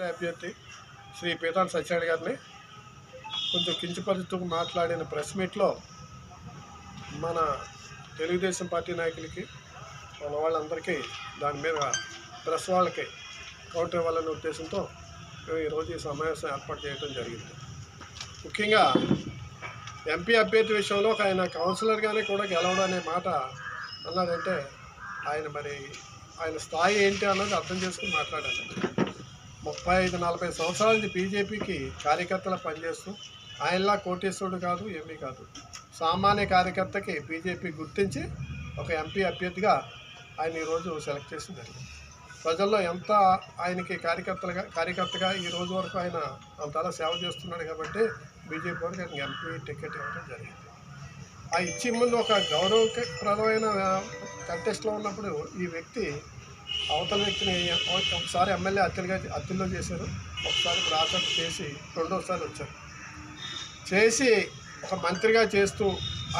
అభ్యర్థి శ్రీ పీతాన్ సత్యనారాయణ గారిని కొంచెం కించపరుస్తూ మాట్లాడిన ప్రెస్ మీట్లో మన తెలుగుదేశం పార్టీ నాయకులకి మన వాళ్ళందరికీ దాని మీద ప్రెస్ వాళ్ళకి కౌంటర్ ఇవ్వాలనే ఉద్దేశంతో మేము ఈరోజు ఈ సమావేశం ఏర్పాటు చేయడం జరిగింది. ముఖ్యంగా ఎంపీ అభ్యర్థి విషయంలో ఆయన కౌన్సిలర్గానే కూడా గెలవడం అనే మాట అన్నారంటే ఆయన స్థాయి ఏంటి అన్నది అర్థం చేసుకుని మాట్లాడాలి. 35-40 సంవత్సరాల నుంచి బీజేపీకి కార్యకర్తలు పనిచేస్తూ ఆయనలా కోటేశ్వరుడు కాదు, ఏమీ కాదు, సామాన్య కార్యకర్తకి బీజేపీ గుర్తించి ఒక ఎంపీ అభ్యర్థిగా ఆయన ఈరోజు సెలెక్ట్ చేసి జరిగింది. ప్రజల్లో ఎంత ఆయనకి కార్యకర్తగా ఈ రోజు వరకు ఆయన అంతలా సేవ చేస్తున్నాడు కాబట్టి బీజేపీ వారికి ఆయన ఎంపీ టికెట్ ఇవ్వడం జరిగింది. ఆ ఇచ్చి ముందు ఒక గౌరవప్రదమైన కంటెస్ట్లో ఉన్నప్పుడు ఈ వ్యక్తి అవతల వ్యక్తిని ఒకసారి ఎమ్మెల్యే అత్తిల్లో చేశారు, ఒకసారి రాజకీయ చేసి రెండోసారి వచ్చారు. చేసి ఒక మంత్రిగా చేస్తూ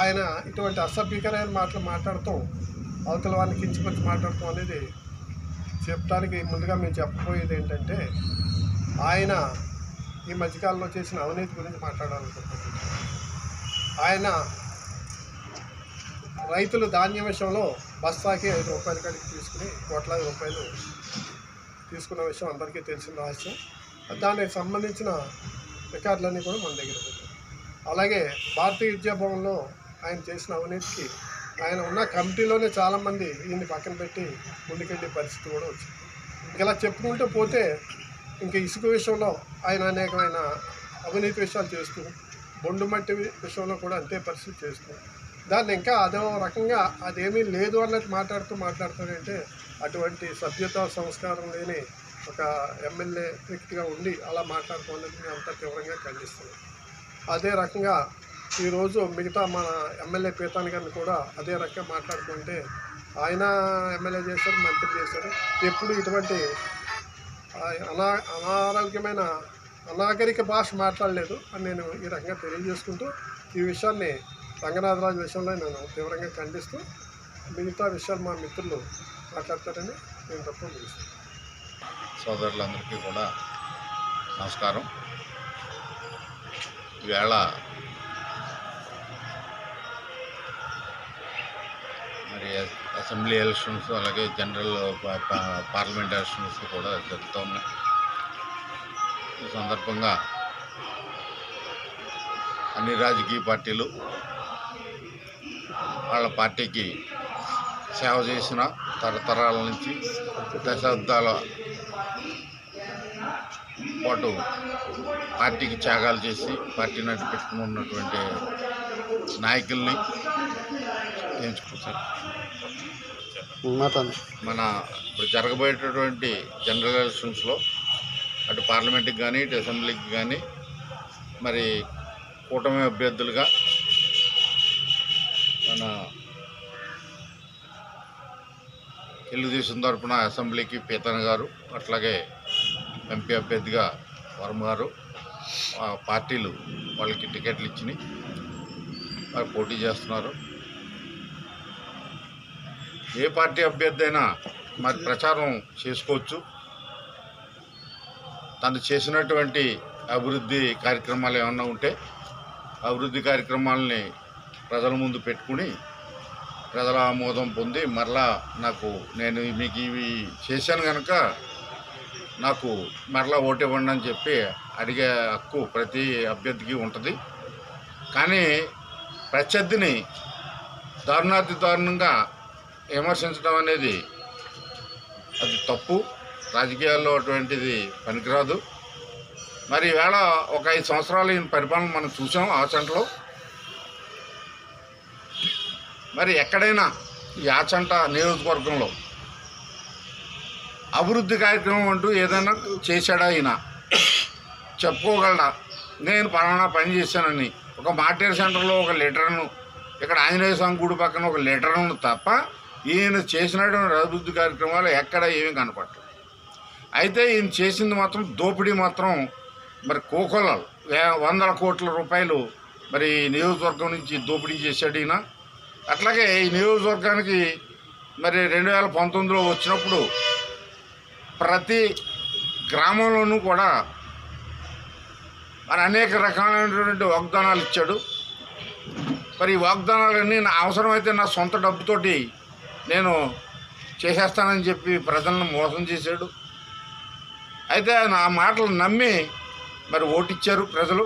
ఆయన ఇటువంటి అసభ్యకరమైన మాటలు మాట్లాడటం, అవతల వాళ్ళని కించపరిచి మాట్లాడటం అనేది చెప్పడానికి ముందుగా మేము చెప్పబోయేది ఏంటంటే, ఆయన ఈ మధ్యకాలంలో చేసిన అవినీతి గురించి మాట్లాడాలనుకుంటున్నాను. ఆయన రైతులు ధాన్యం విషయంలో బస్తాకి 5 రూపాయల కాడికి తీసుకుని కోట్లాది రూపాయలు తీసుకున్న విషయం అందరికీ తెలిసిన రహస్యం. దానికి సంబంధించిన రికార్డులన్నీ కూడా మన దగ్గర ఉన్నాయి. అలాగే భారతీయ విద్యాభవన్లో ఆయన చేసిన అవినీతికి ఆయన ఉన్న కమిటీలోనే చాలామంది ఈయన్ని పక్కన పెట్టి ముందుకెళ్ళే పరిస్థితి కూడా వచ్చింది. ఇలా చెప్పుకుంటూ పోతే ఇంకా ఇసుక విషయంలో ఆయన అనేకమైన అవినీతి విషయాలు చేస్తూ, బొండు మట్టి విషయంలో కూడా అంతే పరిస్థితి చేస్తూ, దాన్ని ఇంకా అదో రకంగా అదేమీ లేదు అన్నట్టు మాట్లాడుతాడంటే అటువంటి సభ్యత సంస్కారం లేని ఒక ఎమ్మెల్యే వ్యక్తిగా ఉండి అలా మాట్లాడుతున్నది మేము అంతా తీవ్రంగా ఖండిస్తున్నాం. అదే రకంగా ఈరోజు మిగతా మన ఎమ్మెల్యే పీతాన్ గారిని కూడా అదే రకంగా మాట్లాడుకుంటే ఆయన ఎమ్మెల్యే చేశారు, మంత్రి చేశారు, ఎప్పుడు ఇటువంటి అనారోగ్యమైన అనాగరిక భాష మాట్లాడలేదు అని నేను ఈ రకంగా తెలియజేసుకుంటూ ఈ విషయాన్ని రంగనాథరాజు విషయంలో నేను తీవ్రంగా ఖండిస్తూ మిగతా విషయాలు మా మిత్రులు మాట్లాడతారని నేను తప్ప ముగిస్తాను. సోదరులందరికీ కూడా నమస్కారం. ఈవేళ మరి అసెంబ్లీ ఎలక్షన్స్ అలాగే జనరల్ పార్లమెంట్ ఎలక్షన్స్ కూడా జరుగుతూ ఉన్నాయి. ఈ సందర్భంగా అన్ని రాజకీయ పార్టీలు వాళ్ళ పార్టీకి సేవ చేసిన తరతరాల నుంచి దశాబ్దాల పాటు పార్టీకి త్యాగాలు చేసి పార్టీ నడిపెట్టుకుని ఉన్నటువంటి నాయకుల్ని ఎంచుకుంటారు. మన ఇప్పుడు జరగబోయేటటువంటి జనరల్ ఎలక్షన్స్లో అటు పార్లమెంట్కి కానీ ఇటు అసెంబ్లీకి కానీ మరి కూటమి అభ్యర్థులుగా మన తెలుగుదేశం తరఫున అసెంబ్లీకి పీతాన్ గారు, అట్లాగే ఎంపీ అభ్యర్థిగా వర్మ గారు పార్టీలు వాళ్ళకి టికెట్లు ఇచ్చినాయి, వారు పోటీ చేస్తున్నారు. ఏ పార్టీ అభ్యర్థి అయినా మరి ప్రచారం చేసుకోవచ్చు. తను చేసినటువంటి అభివృద్ధి కార్యక్రమాలు ఏమన్నా ఉంటే అభివృద్ధి కార్యక్రమాలని ప్రజల ముందు పెట్టుకుని ప్రజల ఆమోదం పొంది మరలా నేను మీకు ఇవి చేశాను కనుక నాకు మరలా ఓటు ఇవ్వండి అని చెప్పి అడిగే హక్కు ప్రతి అభ్యర్థికి ఉంటుంది. కానీ ప్రత్యర్థిని దారుణాతి దారుణంగా విమర్శించడం అనేది అది తప్పు. రాజకీయాల్లో అటువంటిది పనికిరాదు. మరి ఈవేళ ఒక 5 సంవత్సరాలు ఈయన పరిపాలన మనం చూసాం ఆచంటలో. మరి ఎక్కడైనా ఈ ఆచంట నియోజకవర్గంలో అభివృద్ధి కార్యక్రమం అంటూ ఏదైనా చేశాడా ఈయన? చెప్పుకోగలడా నేను పలానా పని చేశానని? ఒక మార్టేర్ సెంటర్లో ఒక లీటర్ను, ఇక్కడ ఆంజనేయ స్వామి గుడి పక్కన ఒక లీటర్ను తప్ప ఈయన చేసినటువంటి అభివృద్ధి కార్యక్రమాలు ఎక్కడ ఏమీ కనపడలేదు. అయితే ఈయన చేసింది మాత్రం దోపిడీ మాత్రం మరి కోకొల్లలు 100 కోట్ల రూపాయలు మరి నియోజకవర్గం నుంచి దోపిడీ చేశాడు ఈయన. అట్లాగే ఈ నియోజకవర్గానికి మరి 2019లో వచ్చినప్పుడు ప్రతి గ్రామంలోనూ కూడా మరి అనేక రకాలైనటువంటి వాగ్దానాలు ఇచ్చాడు. మరి ఈ వాగ్దానాలన్నీ నా అవసరమైతే నా సొంత డబ్బుతోటి నేను చేసేస్తానని చెప్పి ప్రజలను మోసం చేశాడు. అయితే నా మాటలు నమ్మి మరి ఓటిచ్చారు ప్రజలు.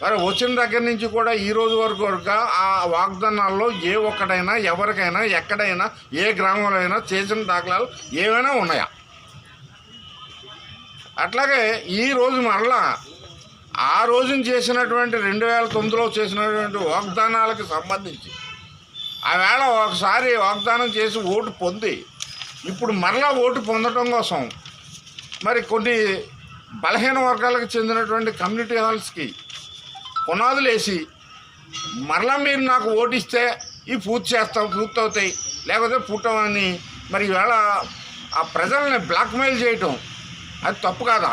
మరి వచ్చిన దగ్గర నుంచి కూడా ఈ రోజు వరకు ఆ వాగ్దానాల్లో ఏ ఒక్కడైనా ఎవరికైనా ఎక్కడైనా ఏ గ్రామంలో అయినా చేసిన దాఖలాలు ఏమైనా ఉన్నాయా? అట్లాగే ఈరోజు మరలా ఆ రోజున చేసినటువంటి 2009లో చేసినటువంటి వాగ్దానాలకు సంబంధించి ఆవేళ ఒకసారి వాగ్దానం చేసి ఓటు పొంది ఇప్పుడు మరలా ఓటు పొందడం కోసం మరి కొన్ని బలహీన వర్గాలకు చెందినటువంటి కమ్యూనిటీ హాల్స్కి పునాదులు వేసి మరలా మీరు నాకు ఓటిస్తే ఇవి పూర్తవుతాయి లేకపోతే పుట్టమని మరి ఈవేళ ఆ ప్రజల్ని బ్లాక్మెయిల్ చేయటం అది తప్పు కాదా?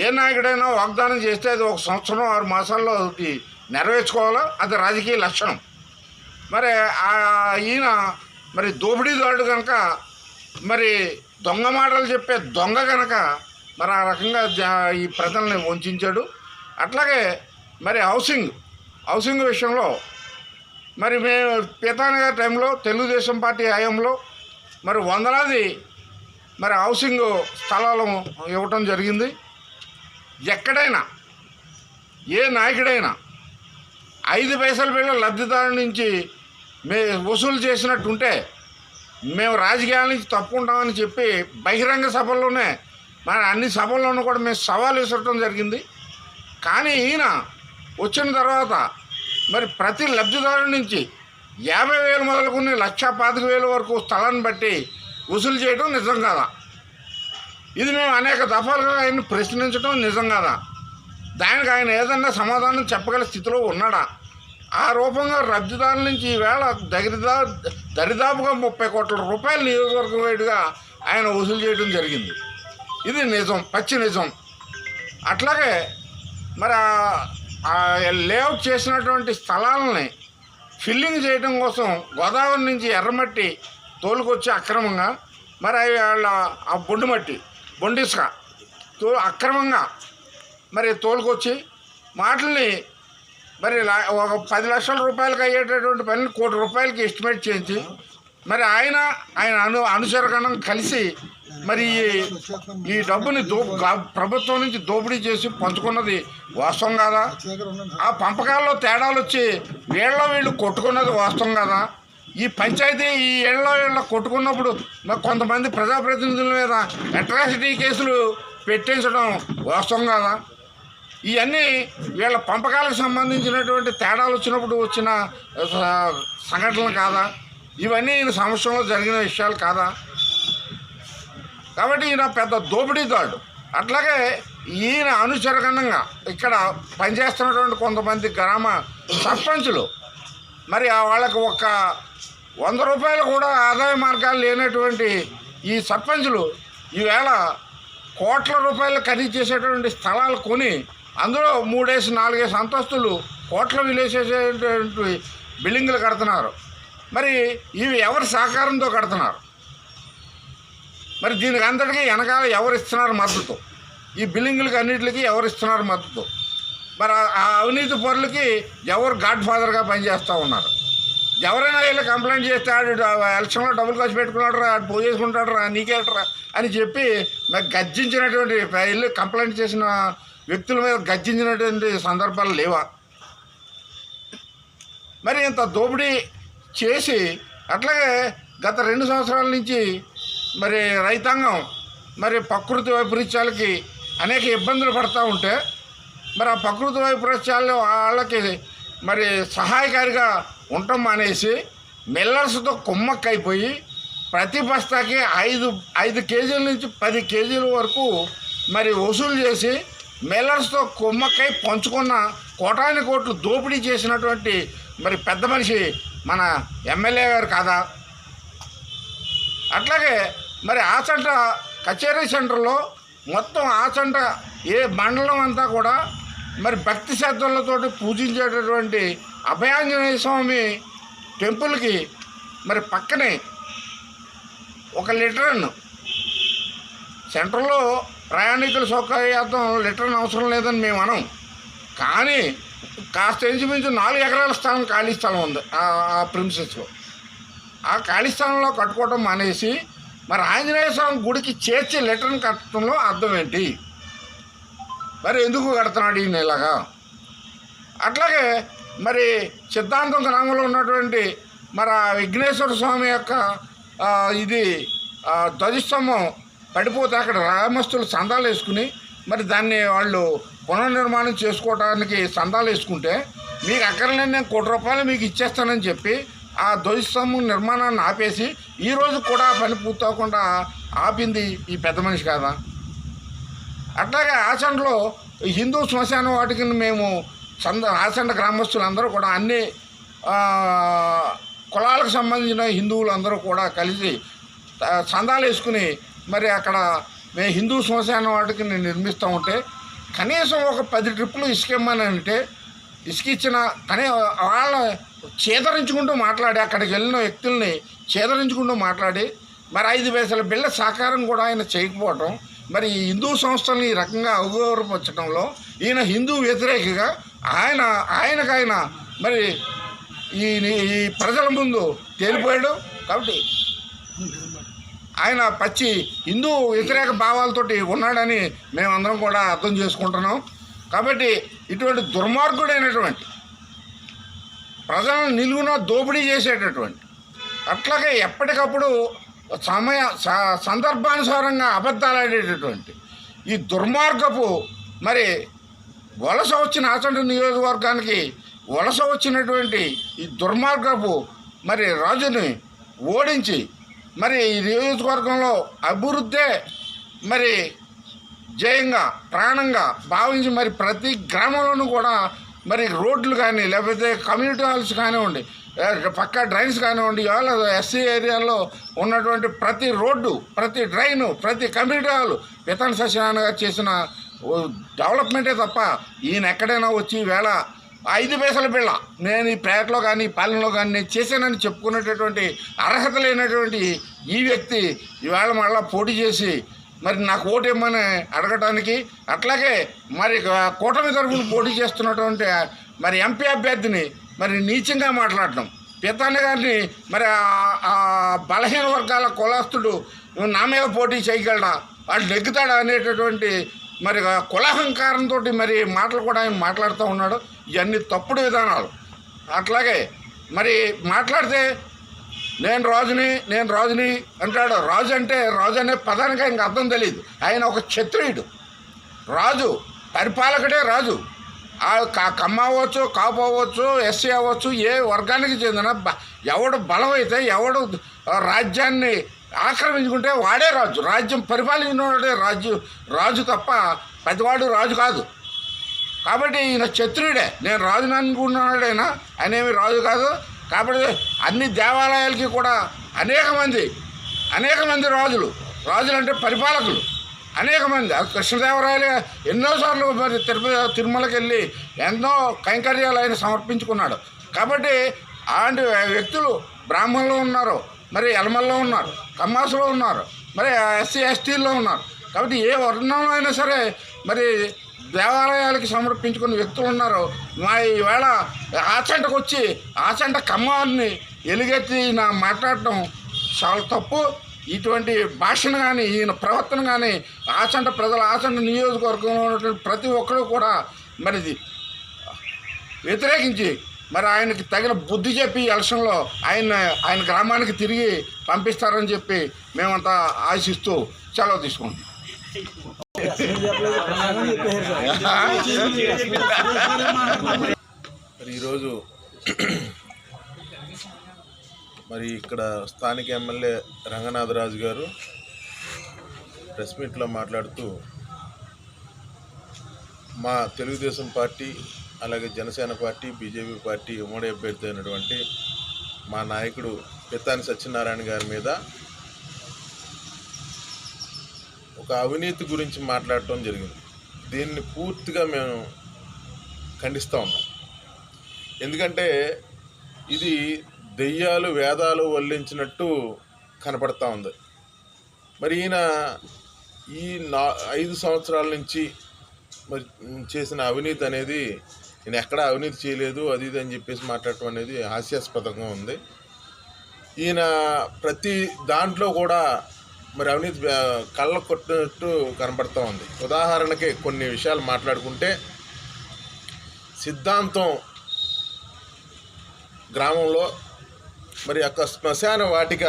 ఏ నాయకుడైనా వాగ్దానం చేస్తే అది 1 సంవత్సరం 6 మాసాల్లో అది నెరవేర్చుకోవాలా, అది రాజకీయ లక్షణం. మరి ఈయన మరి దోపిడీదారుడు కనుక, మరి దొంగ మాటలు చెప్పే దొంగ కనుక మరి ఆ రకంగా ఈ ప్రజల్ని వంచాడు. అట్లాగే మరి హౌసింగ్ విషయంలో మరి మేము పీతాని గారి టైంలో తెలుగుదేశం పార్టీ హయాంలో మరి వందలాది మరి హౌసింగ్ స్థలాలు ఇవ్వటం జరిగింది. ఎక్కడైనా ఏ నాయకుడైనా 5 పైసలు బిళ్ళ లబ్ధిదారు నుంచి వసూలు చేసినట్టుంటే మేము రాజకీయాల నుంచి తప్పుకుంటామని చెప్పి బహిరంగ సభల్లోనే మరి అన్ని సభల్లోనూ కూడా మేము సవాలు విసరటం జరిగింది. కానీ ఈయన వచ్చిన తర్వాత మరి ప్రతి లబ్ధిదారు నుంచి 50,000 మొదలుకుని 1,25,000 వరకు స్థలాన్ని బట్టి వసూలు చేయడం నిజం కాదా? ఇది మేము అనేక దఫాలుగా ఆయన ప్రశ్నించడం నిజం కాదా? దానికి ఆయన ఏదన్నా సమాధానం చెప్పగల స్థితిలో ఉన్నాడా? ఆ రూపంగా లబ్ధిదారుల నుంచి ఈవేళ దరిదాపుగా 30 కోట్ల రూపాయలు నియోజకవర్గం వైడ్గా ఆయన వసూలు చేయడం జరిగింది. ఇది నిజం, పచ్చి నిజం. అట్లాగే మరి లేఅవుట్ చేసినటువంటి స్థలాలని ఫిల్లింగ్ చేయడం కోసం గోదావరి నుంచి ఎర్రమట్టి తోలుకొచ్చి అక్రమంగా మరి వాళ్ళ ఆ బొండి ఇసుక అక్రమంగా మరి తోలుకొచ్చి వాటిని మరి ఒక 10 లక్షల రూపాయలకి అయ్యేటటువంటి పనిని 1 కోటి రూపాయలకి ఎస్టిమేట్ చేయించి మరి ఆయన అనుచరగణం కలిసి మరి ఈ డబ్బుని ప్రభుత్వం నుంచి దోపిడీ చేసి పంచుకున్నది వాస్తవం కాదా? ఆ పంపకాల్లో తేడాలు వచ్చి వీళ్ళు కొట్టుకున్నది వాస్తవం కాదా? ఈ పంచాయతీ ఈ ఏళ్ళ కొట్టుకున్నప్పుడు కొంతమంది ప్రజాప్రతినిధుల మీద అట్రాసిటీ కేసులు పెట్టించడం వాస్తవం కాదా? ఇవన్నీ వీళ్ళ పంపకాలకు సంబంధించినటువంటి తేడాలు వచ్చినప్పుడు వచ్చిన సంఘటనలు కాదా? ఇవన్నీ ఈయన సంవత్సరంలో జరిగిన విషయాలు కాదా? కాబట్టి ఈయన పెద్ద దోపిడీదాడు. అట్లాగే ఈయన అనుచరగణంగా ఇక్కడ పనిచేస్తున్నటువంటి కొంతమంది గ్రామ సర్పంచులు మరి వాళ్ళకి ఒక 100 రూపాయలు కూడా ఆదాయ మార్గాలు లేనటువంటి ఈ సర్పంచులు ఈవేళ కోట్ల రూపాయలు ఖరీదు చేసేటువంటి స్థలాలు కొని అందులో 3-4 అంతస్తులు కోట్ల విలేసేటువంటి బిల్డింగులు కడుతున్నారు. మరి ఇవి ఎవరి సహకారంతో కడుతున్నారు? మరి దీనికి అంతటికీ వెనకాల ఎవరు ఇస్తున్నారు మద్దతు? ఈ బిల్డింగులకి అన్నింటికి ఎవరు ఇస్తున్నారు మద్దతు? మరి ఆ అవినీతి పరులకి ఎవరు గాడ్ ఫాదర్గా పనిచేస్తూ ఉన్నారు? ఎవరైనా వెళ్ళి కంప్లైంట్ చేస్తే ఆడు ఎలక్షన్లో డబ్బులు ఖర్చు పెట్టుకున్నాడు రా, ఆడు పోయేసుకుంటాడు రా, నీకేట్రా అని చెప్పి మరి గర్జించినటువంటి వెళ్ళి కంప్లైంట్ చేసిన వ్యక్తుల మీద గర్జించినటువంటి సందర్భాలు లేవా? మరి ఇంత దోపిడీ చేసి అట్లాగే గత 2 సంవత్సరాల నుంచి మరి రైతాంగం మరి ప్రకృతి వైపరీత్యాలకి అనేక ఇబ్బందులు పడుతూ ఉంటే మరి ఆ ప్రకృతి వైపరీత్యాలు వాళ్ళకి మరి సహాయకారిగా ఉండటం మానేసి మిల్లర్స్తో కుమ్మక్కైపోయి ప్రతి బస్తాకి 5 కేజీల నుంచి 10 కేజీల వరకు మరి వసూలు చేసి మిల్లర్స్తో కుమ్మక్కై పంచుకున్న కోటాని కోట్లు దోపిడీ చేసినటువంటి మరి పెద్ద మనిషి మన ఎమ్మెల్యే గారు కాదా? అట్లాగే మరి ఆచంట కచేరీ సెంటర్లో మొత్తం ఆచంట ఏ మండలం అంతా కూడా మరి భక్తి శ్రద్ధలతోటి పూజించేటటువంటి అభయాంజనేయ స్వామి టెంపుల్కి మరి పక్కనే ఒక లిటరన్ సెంటర్లో ప్రయాణికుల సౌకర్యార్థం లిటరన్ అవసరం లేదని మేము అనం. కానీ కాస్త ఇంచుమించు 4 ఎకరాల స్థలం ఖాళీ స్థలం ఉంది ఆ ప్రిన్సెస్లో. ఆ ఖాళీ స్థలంలో కట్టుకోవడం మానేసి మరి ఆంజనేయ స్వామి గుడికి చేర్చి లిటరన్ కట్టడంలో అర్థం ఏంటి? మరి ఎందుకు కడుతున్నాడు ఈయన ఇలాగా? అట్లాగే మరి సిద్ధాంతం గ్రామంలో ఉన్నటువంటి మరి ఆ విఘ్నేశ్వర స్వామి యొక్క ఇది ధ్వజస్తంభం పడిపోతే అక్కడ గ్రామస్తులు సందాలు వేసుకుని మరి దాన్ని వాళ్ళు పునర్నిర్మాణం చేసుకోవడానికి సందాలు వేసుకుంటే మీకు అక్కర్లేని నేను ₹1 మీకు ఇచ్చేస్తానని చెప్పి ఆ ధ్వజస్తంభం నిర్మాణాన్ని ఆపేసి ఈరోజు కూడా పని పూర్తవకుండా ఆపింది ఈ పెద్ద మనిషి కాదా? అట్లాగే ఆచండలో హిందూ శ్మశానం వాటికి మేము ఆచండ గ్రామస్తులందరూ కూడా అన్ని కులాలకు సంబంధించిన హిందువులందరూ కూడా కలిసి సందాలు వేసుకుని మరి అక్కడ మేము హిందూ శ్మశానం వాటికి నిర్మిస్తూ ఉంటే కనీసం ఒక 10 ట్రిప్పులు ఇసుకేమని అంటే ఇసుక ఇచ్చిన కానీ వాళ్ళ చేదరించుకుంటూ మాట్లాడి అక్కడికి వెళ్ళిన వ్యక్తుల్ని చేదరించుకుంటూ మాట్లాడి మరి 5 పైసల బిళ్ళ సహకారం కూడా ఆయన చేయకపోవటం, మరి ఈ హిందూ సంస్థల్ని ఈ రకంగా అవగౌరవపరచడంలో ఈయన హిందూ వ్యతిరేకగా ఆయనకైనా మరి ఈ ప్రజల ముందు తేలిపోయాడు. కాబట్టి ఆయన పచ్చి హిందూ వ్యతిరేక భావాలతోటి ఉన్నాడని మేమందరం కూడా అర్థం చేసుకుంటున్నాం. కాబట్టి ఇటువంటి దుర్మార్గుడైనటువంటి ప్రజలను నిలువున దోపిడీ చేసేటటువంటి అట్లాగే ఎప్పటికప్పుడు సందర్భానుసారంగా అబద్ధాలు ఆడేటటువంటి ఈ దుర్మార్గపు మరి వలస వచ్చిన ఆచండ నియోజకవర్గానికి వలస వచ్చినటువంటి ఈ దుర్మార్గపు మరి రాజుని ఓడించి మరి ఈ నియోజకవర్గంలో అభివృద్ధే మరి జయంగా ప్రాణంగా భావించి మరి ప్రతి గ్రామంలోనూ కూడా మరి రోడ్లు కానీ లేకపోతే కమ్యూనిటీ హాల్స్ కానివ్వండి, పక్కా డ్రైన్స్ కానివ్వండి, ఇవాళ ఎస్సీ ఏరియాలో ఉన్నటువంటి ప్రతి రోడ్డు, ప్రతి డ్రైను, ప్రతి కమ్యూనిటీ హాల్ పితాని సత్యనారాయణ గారు చేసిన డెవలప్మెంటే తప్ప ఈయన ఎక్కడైనా వచ్చి వేళ 5 పైసల బిళ్ళ నేను ఈ పేటలో కానీ పాలెంలో కానీ నేను చేశానని చెప్పుకునేటటువంటి అర్హత లేనటువంటి ఈ వ్యక్తి ఈవేళ మళ్ళీ పోటీ చేసి మరి నాకు ఓటు ఇమ్మని అడగటానికి, అట్లాగే మరి కూటమి తరఫున పోటీ చేస్తున్నటువంటి మరి ఎంపీ అభ్యర్థిని మరి నీచంగా మాట్లాడటం, పితాని గారిని మరి ఆ బలహీన వర్గాల కులస్తుడు నా మీద పోటీ చేయగలడా, వాడు నెగ్గుతాడా అనేటటువంటి మరి కులహంకారంతో మరి మాటలు కూడా ఆయన మాట్లాడుతూ ఉన్నాడు. ఇవన్నీ తప్పుడు విధానాలు. అట్లాగే మరి మాట్లాడితే నేను రాజుని అంటాడు. రాజు అంటే రాజు అనే పదానికి ఆయనకు అర్థం తెలియదు. ఆయన ఒక క్షత్రియుడు, రాజు, పరిపాలకుడే రాజు. కమ్మ అవ్వచ్చు, కాపు అవ్వచ్చు, ఎస్సీ అవ్వచ్చు, ఏ వర్గానికి చెందిన ఎవడు బలమైతే ఎవడు రాజ్యాన్ని ఆక్రమించుకుంటే వాడే రాజు. రాజ్యం పరిపాలించినవాడే రాజు తప్ప ప్రతివాడు రాజు కాదు. కాబట్టి ఈయన క్షత్రియుడే. నేను రాజుని అనుకున్నాడైనా ఆయన ఏమి రాజు కాదు. కాబట్టి అన్ని దేవాలయాలకి కూడా అనేక మంది రాజులు అంటే పరిపాలకులు అనేక మంది. కృష్ణదేవరాయలు ఎన్నోసార్లు మరి తిరుమలకి వెళ్ళి ఎన్నో కైంకర్యాలు ఆయన సమర్పించుకున్నాడు. కాబట్టి అలాంటి వ్యక్తులు బ్రాహ్మణులు ఉన్నారు, మరి ఎలమల్లో ఉన్నారు, కమ్మాసులో ఉన్నారు, మరి ఎస్సీ ఎస్టీల్లో ఉన్నారు. కాబట్టి ఏ వర్ణంలో అయినా సరే మరి దేవాలయాలకి సమర్పించుకున్న వ్యక్తులు ఉన్నారు. మా ఈవేళ ఆచంటకు వచ్చి ఆచంట కమ్మాన్ని ఎలుగెత్తి మాట్లాడటం చాలా తప్పు. ఇటువంటి భాషను కానీ ఈయన ప్రవర్తన కానీ ఆచంట నియోజకవర్గంలో ఉన్నటువంటి ప్రతి ఒక్కరు కూడా మరి వ్యతిరేకించి మరి ఆయనకి తగిన బుద్ధి చెప్పి ఎలక్షన్లో ఆయన గ్రామానికి తిరిగి పంపిస్తారని చెప్పి మేమంతా ఆశిస్తూ సెలవు తీసుకుంటాం. మరి ఈరోజు మరి ఇక్కడ స్థానిక ఎమ్మెల్యే రంగనాథరాజు గారు ప్రెస్ మీట్లో మాట్లాడుతూ మా తెలుగుదేశం పార్టీ అలాగే జనసేన పార్టీ బీజేపీ పార్టీ ఉమ్మడి అభ్యర్థి అయినటువంటి మా నాయకుడు పితాని సత్యనారాయణ గారి మీద ఒక అవినీతి గురించి మాట్లాడటం జరిగింది. దీన్ని పూర్తిగా మేము ఖండిస్తూ ఉన్నాం. ఎందుకంటే ఇది దెయ్యాలు వేదాలు వల్లించినట్టు కనపడతా ఉంది. మరి ఈయన ఈ 5 సంవత్సరాల నుంచి మరి చేసిన అవినీతి అనేది నేను ఎక్కడా అవినీతి చేయలేదు అది ఇది అని చెప్పేసి మాట్లాడటం అనేది హాస్యాస్పదంగా ఉంది. ఈయన ప్రతి దాంట్లో కూడా మరి అవినీతి కళ్ళ కొట్టినట్టు కనపడుతూ ఉంది. ఉదాహరణకి కొన్ని విషయాలు మాట్లాడుకుంటే, సిద్ధాంతం గ్రామంలో మరి అక్కడ శ్మశాన వాటిక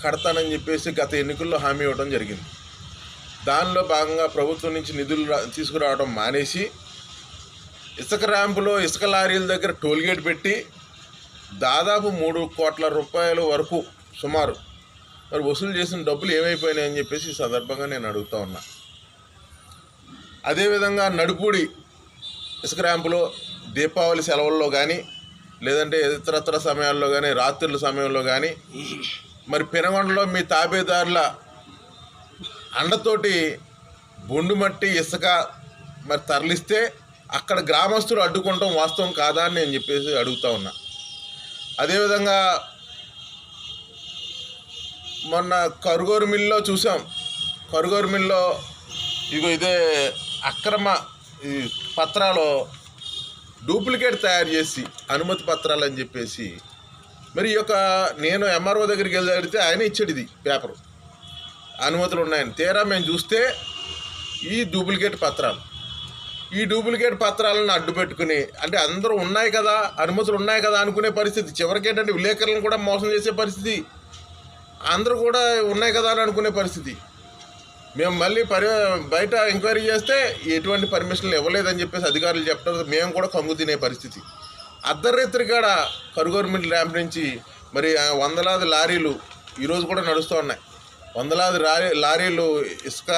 కడతానని చెప్పేసి గత ఎన్నికల్లో హామీ ఇవ్వడం జరిగింది. దానిలో భాగంగా ప్రభుత్వం నుంచి నిధులు తీసుకురావడం మానేసి ఇసుక ర్యాంపులో ఇసుక లారీల దగ్గర టోల్గేట్ పెట్టి దాదాపు 3 కోట్ల రూపాయల వరకు సుమారు మరి వసూలు చేసిన డబ్బులు ఏమైపోయినాయని చెప్పేసి ఈ సందర్భంగా నేను అడుగుతా ఉన్నా. అదేవిధంగా నడుపూడి ఇసుక ర్యాంపులో దీపావళి సెలవుల్లో కానీ లేదంటే ఇతరత్ర సమయాల్లో కానీ రాత్రుల సమయంలో కానీ మరి పెనగొండలో మీ తాబేదారుల అండతోటి బొండు మట్టి ఇసుక మరి తరలిస్తే అక్కడ గ్రామస్తులు అడ్డుకోవటం వాస్తవం కాదా అని నేను చెప్పేసి అడుగుతా ఉన్నా. అదేవిధంగా మొన్న కరుగూరు మిల్లో చూసాం. కరుగూరు మిల్లో ఇదే అక్రమ ఈ పత్రాలు డూప్లికేట్ తయారు చేసి అనుమతి పత్రాలు అని చెప్పేసి మరి ఈ యొక్క నేను ఎంఆర్ఓ దగ్గరికి వెళ్ళి అడిగితే ఆయన ఇచ్చాడు ఇది పేపరు అనుమతులు ఉన్నాయని. తీరా మేము చూస్తే ఈ డూప్లికేట్ పత్రాలను అడ్డు పెట్టుకుని అంటే అందరూ ఉన్నాయి కదా అనుమతులు ఉన్నాయి కదా అనుకునే పరిస్థితి. చివరికి ఏంటంటే విలేకరులను కూడా మోసం చేసే పరిస్థితి. అందరూ కూడా ఉన్నాయి కదా అని అనుకునే పరిస్థితి. మేము మళ్ళీ బయట ఎంక్వైరీ చేస్తే ఎటువంటి పర్మిషన్లు ఇవ్వలేదని చెప్పేసి అధికారులు చెప్పడం మేము కూడా కంగు తినే పరిస్థితి. అర్ధరాత్రి కాడ కరుగూరు మిల్ ర్యాంప్ నుంచి మరి వందలాది లారీలు ఈరోజు కూడా నడుస్తూ ఉన్నాయి. వందలాది లారీలు ఇసుక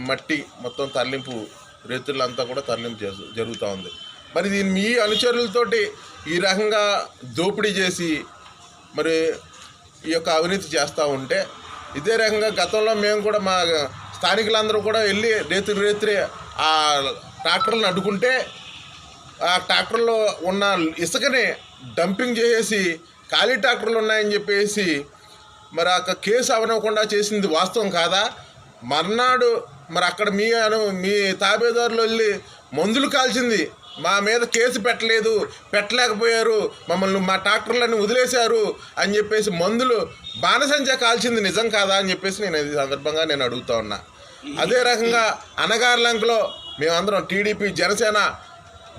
మట్టి మొత్తం తరలింపు రైతులంతా కూడా తరలింపు జరుగుతూ ఉంది. మరి దీన్ని మీ అనుచరులతోటి ఈ రకంగా దోపిడీ చేసి మరి ఈ యొక్క అవినీతి చేస్తూ ఉంటే ఇదే రకంగా గతంలో మేము కూడా మా స్థానికులందరూ కూడా వెళ్ళి రేత్రి ఆ ట్రాక్టర్లను అడ్డుకుంటే ఆ ట్రాక్టర్లో ఉన్న ఇసుకని డంపింగ్ చేసేసి ఖాళీ ట్రాక్టర్లు ఉన్నాయని చెప్పేసి మరి ఆ కేసు అవనివ్వకుండా చేసింది వాస్తవం కాదా? మర్నాడు మరి అక్కడ మీ తాబేదారులు వెళ్ళి మందులు కాల్చింది, మా మీద కేసు పెట్టలేకపోయారు, మమ్మల్ని మా ట్రాక్టర్లను వదిలేశారు అని చెప్పేసి మందులు బాణసంచా కాల్చింది నిజం కాదా అని చెప్పేసి నేను ఈ సందర్భంగా నేను అడుగుతా ఉన్నా. అదే రకంగా అనగార్లంకలో మేమందరం టీడీపీ జనసేన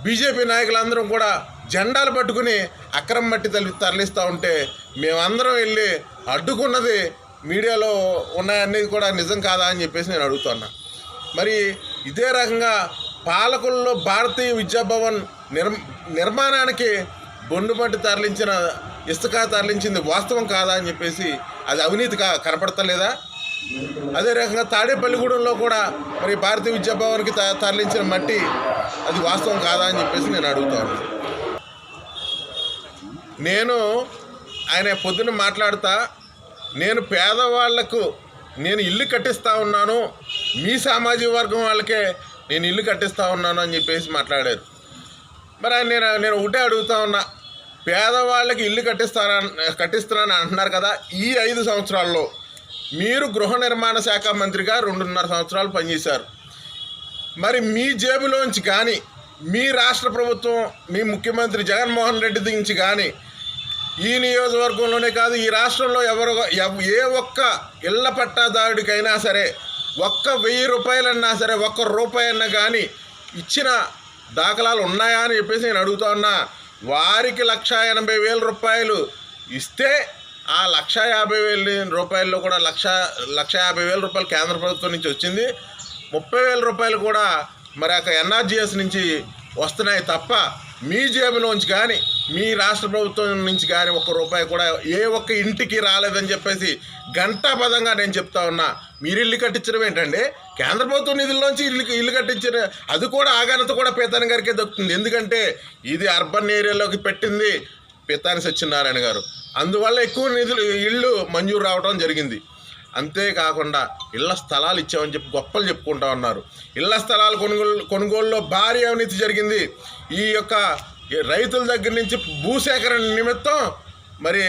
బీజేపీ నాయకులందరం కూడా జెండాలు పట్టుకుని అక్రమ మట్టి తరలిస్తూ ఉంటే మేమందరం వెళ్ళి అడ్డుకున్నది మీడియాలో ఉన్నాయన్నీ కూడా నిజం కాదా అని చెప్పేసి నేను అడుగుతున్నా. మరి ఇదే రకంగా పాలకుల్లో భారతీయ విద్యాభవన్ నిర్మాణానికి బొండుమట్టి ఇసుక తరలించింది వాస్తవం కాదా అని చెప్పేసి అది అవినీతి కనపడతలేదా? అదే రకంగా తాడేపల్లిగూడెంలో కూడా మరి భారతీయ విద్యాభవన్కి తరలించిన మట్టి అది వాస్తవం కాదా అని చెప్పేసి నేను అడుగుతాను. ఆయన పొద్దున్న మాట్లాడుతా నేను పేదవాళ్లకు నేను ఇల్లు కట్టిస్తూ ఉన్నాను, మీ సామాజిక వర్గం వాళ్ళకే నేను ఇల్లు కట్టిస్తూ ఉన్నాను అని చెప్పేసి మాట్లాడారు. మరి నేను ఒకటే అడుగుతా ఉన్నా, పేదవాళ్ళకి ఇల్లు కట్టిస్తున్నాను అంటున్నారు కదా, ఈ 5 సంవత్సరాల్లో మీరు గృహ నిర్మాణ శాఖ మంత్రిగా 2.5 సంవత్సరాలు పనిచేశారు. మరి మీ జేబులోంచి కానీ మీ రాష్ట్ర ప్రభుత్వం మీ ముఖ్యమంత్రి జగన్మోహన్ రెడ్డి నుంచి కానీ ఈ నియోజకవర్గంలోనే కాదు ఈ రాష్ట్రంలో ఏ ఒక్క ఇళ్ల పట్టాదారుడికైనా సరే 1,000 రూపాయలన్నా సరే 1 రూపాయన్నా కానీ ఇచ్చిన దాఖలాలు ఉన్నాయా అని చెప్పేసి నేను అడుగుతా ఉన్నా. వారికి 1,80,000 రూపాయలు ఇస్తే ఆ 1,50,000 రూపాయల్లో కూడా 1,50,000 రూపాయలు కేంద్ర ప్రభుత్వం నుంచి వచ్చింది, 30,000 రూపాయలు కూడా మరి ఆ ఎన్ఆర్జీఎస్ నుంచి వస్తున్నాయి తప్ప మీ జేబులోంచి కానీ మీ రాష్ట్ర ప్రభుత్వం నుంచి కానీ 1 రూపాయి కూడా ఏ ఒక్క ఇంటికి రాలేదని చెప్పేసి ఘంటాపదంగా నేను చెప్తా ఉన్నా. మీరు ఇల్లు కట్టించడం ఏంటండి? కేంద్ర ప్రభుత్వం నిధుల్లోంచి ఇల్లు కట్టించిన అది కూడా ఆఘానత కూడా పీతాని గారికే దొరుకుతుంది. ఎందుకంటే ఇది అర్బన్ ఏరియాలోకి పెట్టింది పీతాని సత్యనారాయణ గారు, అందువల్ల ఎక్కువ ఇళ్ళు మంజూరు రావడం జరిగింది. అంతేకాకుండా ఇళ్ల స్థలాలు ఇచ్చామని చెప్పి గొప్పలు చెప్పుకుంటా ఉన్నారు. ఇళ్ల స్థలాలు కొనుగోలులో భారీ అవినీతి జరిగింది. ఈ యొక్క రైతుల దగ్గర నుంచి భూసేకరణ నిమిత్తం మరి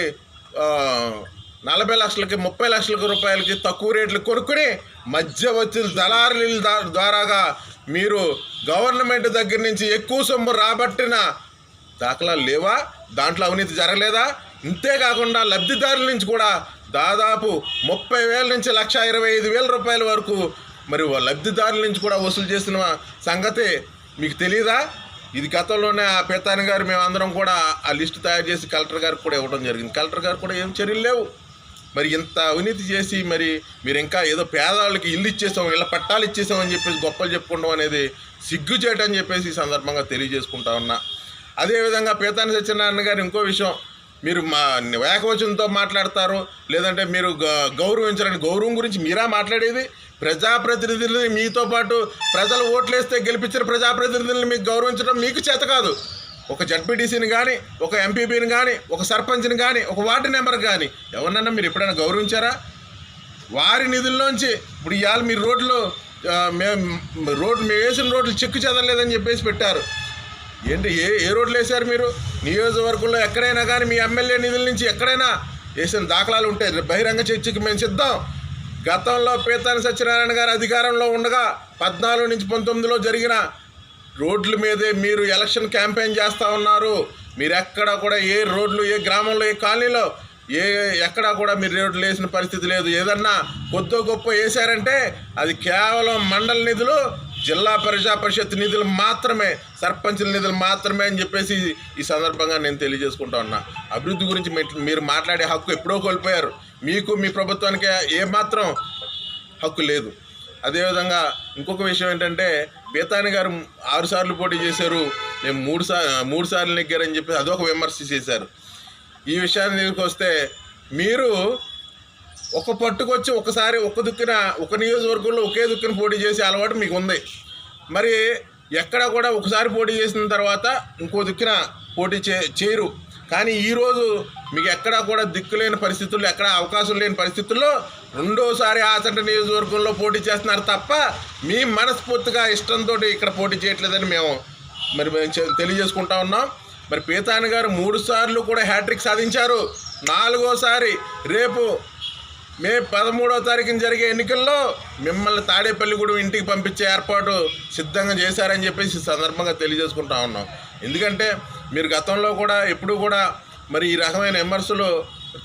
40 లక్షలకి 30 లక్షల రూపాయలకి తక్కువ రేట్లు కొనుక్కుని మధ్యవర్తుల దళారుల ద్వారాగా మీరు గవర్నమెంట్ దగ్గర నుంచి ఎక్కువ సొమ్ము రాబట్టిన దాఖలాలు లేవా? దాంట్లో అవినీతి జరగలేదా? ఇంతేకాకుండా లబ్ధిదారుల నుంచి కూడా దాదాపు 30,000 నుంచి 1,25,000 రూపాయల వరకు మరి లబ్ధిదారుల నుంచి కూడా వసూలు చేసిన సంగతి మీకు తెలియదా? ఇది గతంలోనే ఆ పేతాని గారు మేమందరం కూడా ఆ లిస్టు తయారు చేసి కలెక్టర్ గారికి కూడా ఇవ్వడం జరిగింది. కలెక్టర్ గారు కూడా ఏం చర్యలు లేవు. మరి ఇంత అవినీతి చేసి మరి మీరు ఇంకా ఏదో పేదవాళ్ళకి ఇల్లు ఇచ్చేసాం, ఇళ్ళ పట్టాలు ఇచ్చేసామని చెప్పేసి గొప్పలు చెప్పుకోవడం అనేది సిగ్గు చేయటం అని చెప్పేసి ఈ సందర్భంగా తెలియజేసుకుంటా ఉన్నా. అదేవిధంగా పేతాని సత్యనారాయణ గారు ఇంకో విషయం, మీరు మా ఏకవచనంతో మాట్లాడతారు, లేదంటే మీరు గౌరవించాలని, గౌరవం గురించి మీరా మాట్లాడేది? ప్రజాప్రతినిధులని, మీతో పాటు ప్రజలు ఓట్లేస్తే గెలిపించిన ప్రజాప్రతినిధులని మీకు గౌరవించడం మీకు చేత కాదు. ఒక జడ్పీటీసీని కానీ, ఒక ఎంపీపీని కానీ, ఒక సర్పంచ్ని కానీ, ఒక వార్డు మెంబర్ కానీ ఎవరినన్నా మీరు ఎప్పుడైనా గౌరవించారా? వారి నిధుల్లోంచి ఇప్పుడు ఇవాళ మీరు మేము వేసిన రోడ్లు చెక్కు చెదరలేదని చెప్పేసి పెట్టారు. ఏంటి ఏ రోడ్లు వేశారు మీరు? నియోజకవర్గంలో ఎక్కడైనా కానీ మీ ఎమ్మెల్యే నిధుల నుంచి ఎక్కడైనా వేసిన దాఖలాలు ఉంటాయి. బహిరంగ చర్చకి మేము సిద్ధం. గతంలో పేతాని సత్యనారాయణ గారు అధికారంలో ఉండగా 14 నుంచి 19లో జరిగిన రోడ్ల మీదే మీరు ఎలక్షన్ క్యాంపెయిన్ చేస్తూ ఉన్నారు. మీరు ఎక్కడ కూడా ఏ రోడ్లు, ఏ గ్రామంలో, ఏ కాలనీలో ఎక్కడా కూడా మీరు రోడ్లు వేసిన పరిస్థితి లేదు. ఏదన్నా కొద్దో గొప్ప వేశారంటే అది కేవలం మండల నిధులు, జిల్లా పరిషత్ నిధులు మాత్రమే, సర్పంచుల నిధులు మాత్రమే అని చెప్పేసి ఈ సందర్భంగా నేను తెలియజేసుకుంటా ఉన్నా. అభివృద్ధి గురించి మీరు మాట్లాడే హక్కు ఎప్పుడో కోల్పోయారు. మీకు మీ ప్రభుత్వానికి ఏమాత్రం హక్కు లేదు. అదేవిధంగా ఇంకొక విషయం ఏంటంటే, పేతాని గారు 6 సార్లు పోటీ చేశారు, మేము 3 సార్లు నెగ్గారని చెప్పి అదొక విమర్శ చేశారు. ఈ విషయాన్ని తీసుకొస్తే మీరు ఒక పట్టుకొచ్చి ఒకసారి ఒక నియోజకవర్గంలో ఒకే దిక్కున పోటీ చేసే అలవాటు మీకు ఉంది. మరి ఎక్కడ కూడా ఒకసారి పోటీ చేసిన తర్వాత ఇంకో దిక్కున పోటీ చేయరు. కానీ ఈరోజు మీకు ఎక్కడా కూడా దిక్కులేని పరిస్థితుల్లో, ఎక్కడ అవకాశం లేని పరిస్థితుల్లో రెండోసారి ఆచంట నియోజకవర్గంలో పోటీ చేస్తున్నారు తప్ప మీ మనస్ఫూర్తిగా ఇష్టంతో ఇక్కడ పోటీ చేయట్లేదని మేము తెలియజేసుకుంటా ఉన్నాం. మరి పేతాని గారు 3 సార్లు కూడా హ్యాట్రిక్ సాధించారు. 4వసారి రేపు మే 13వ తారీఖున జరిగే ఎన్నికల్లో మిమ్మల్ని తాడేపల్లిగూడెం ఇంటికి పంపించే ఏర్పాటు సిద్ధంగా చేశారని చెప్పేసి సందర్భంగా తెలియజేసుకుంటా ఉన్నాం. ఎందుకంటే మీరు గతంలో కూడా ఎప్పుడు కూడా మరి ఈ రకమైన విమర్శలు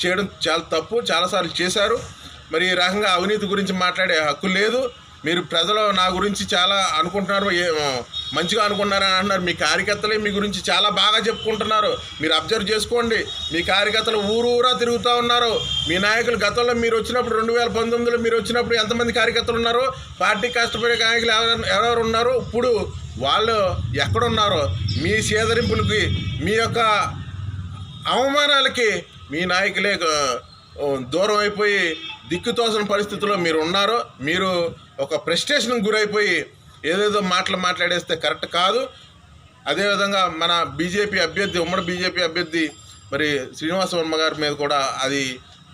చేయడం చాలా తప్పు, చాలాసార్లు చేశారు. మరి ఈ రకంగా అవినీతి గురించి మాట్లాడే హక్కు లేదు. మీరు ప్రజలు నా గురించి చాలా అనుకుంటున్నారు, మంచిగా అనుకుంటున్నారని అంటున్నారు. మీ కార్యకర్తలే మీ గురించి చాలా బాగా చెప్పుకుంటున్నారు. మీరు అబ్జర్వ్ చేసుకోండి. మీ కార్యకర్తలు ఊరూరా తిరుగుతూ ఉన్నారు. మీ నాయకులు గతంలో మీరు వచ్చినప్పుడు 2019లో మీరు వచ్చినప్పుడు ఎంతమంది కార్యకర్తలు ఉన్నారు? పార్టీ కష్టపడే నాయకులు ఎవరెవరు ఉన్నారు? ఇప్పుడు వాళ్ళు ఎక్కడున్నారో మీ సేదరింపులకి, మీ యొక్క అవమానాలకి మీ నాయకులే దూరం అయిపోయి దిక్కుతోసిన పరిస్థితుల్లో మీరు ఉన్నారో. మీరు ఒక ప్రెస్టేషన్కి గురైపోయి ఏదేదో మాట్లాడేస్తే కరెక్ట్ కాదు. అదేవిధంగా మన ఉమ్మడి బీజేపీ అభ్యర్థి మరి శ్రీనివాస వర్మ గారి మీద కూడా అది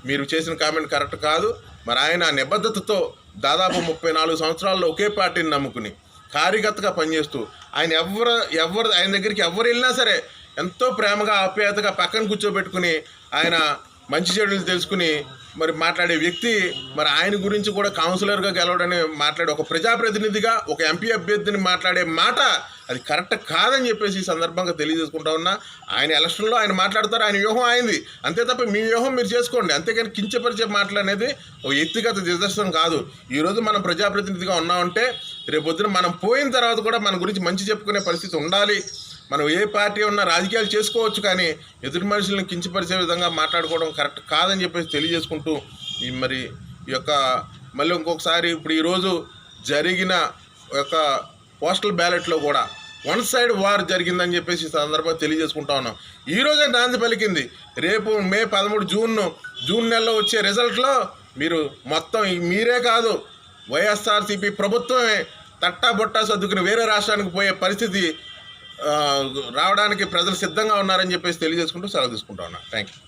మీరు చేసిన కామెంట్ కరెక్ట్ కాదు. మరి ఆయన నిబద్ధతతో దాదాపు 34 సంవత్సరాల్లో ఒకే పార్టీని నమ్ముకుని కార్యకర్తగా పనిచేస్తూ ఆయన దగ్గరికి ఎవరు వెళ్ళినా సరే ఎంతో ప్రేమగా, ఆప్యాయతగా పక్కన కూర్చోబెట్టుకుని ఆయన మంచి చెడులు తెలుసుకుని మరి మాట్లాడే వ్యక్తి. మరి ఆయన గురించి కూడా కౌన్సిలర్గా గెలవడని మాట్లాడే ఒక ప్రజాప్రతినిధిగా, ఒక ఎంపీ అభ్యర్థిని మాట్లాడే మాట అది కరెక్ట్ కాదని చెప్పేసి ఈ సందర్భంగా తెలియజేసుకుంటా ఉన్నా. ఆయన ఎలక్షన్లో ఆయన మాట్లాడతారు, ఆయన వ్యూహం ఆయనది, అంతే తప్ప మీ వ్యూహం మీరు చేసుకోండి. అంతేకాని కించపరిచే మాటలు అనేది ఒక వ్యక్తిగత దిదర్శనం కాదు. ఈరోజు మనం ప్రజాప్రతినిధిగా ఉన్నామంటే రేపొద్దున మనం పోయిన తర్వాత కూడా మన గురించి మంచి చెప్పుకునే పరిస్థితి ఉండాలి. మనం ఏ పార్టీ ఉన్నా రాజకీయాలు చేసుకోవచ్చు, కానీ ఎదుటి మనుషులను కించపరిచే విధంగా మాట్లాడుకోవడం కరెక్ట్ కాదని చెప్పేసి తెలియజేసుకుంటూ మరి ఈ యొక్క మళ్ళీ ఇంకొకసారి ఇప్పుడు ఈరోజు జరిగిన యొక్క పోస్టల్ బ్యాలెట్లో కూడా 1 సైడ్ వార్ జరిగిందని చెప్పేసి సందర్భంగా తెలియజేసుకుంటా ఉన్నాం. ఈరోజే నాంది పలికింది. రేపు మే 13 జూన్ నెలలో వచ్చే రిజల్ట్లో మీరు మొత్తం మీరే కాదు, వైఎస్ఆర్సీపీ ప్రభుత్వమే తట్టాబొట్టా సర్దుకుని వేరే రాష్ట్రానికి పోయే పరిస్థితి రావడానికి ప్రజలు సిద్ధంగా ఉన్నారని చెప్పేసి తెలియజేసుకుంటూ సెలవు తీసుకుంటా ఉన్నా. Thank you.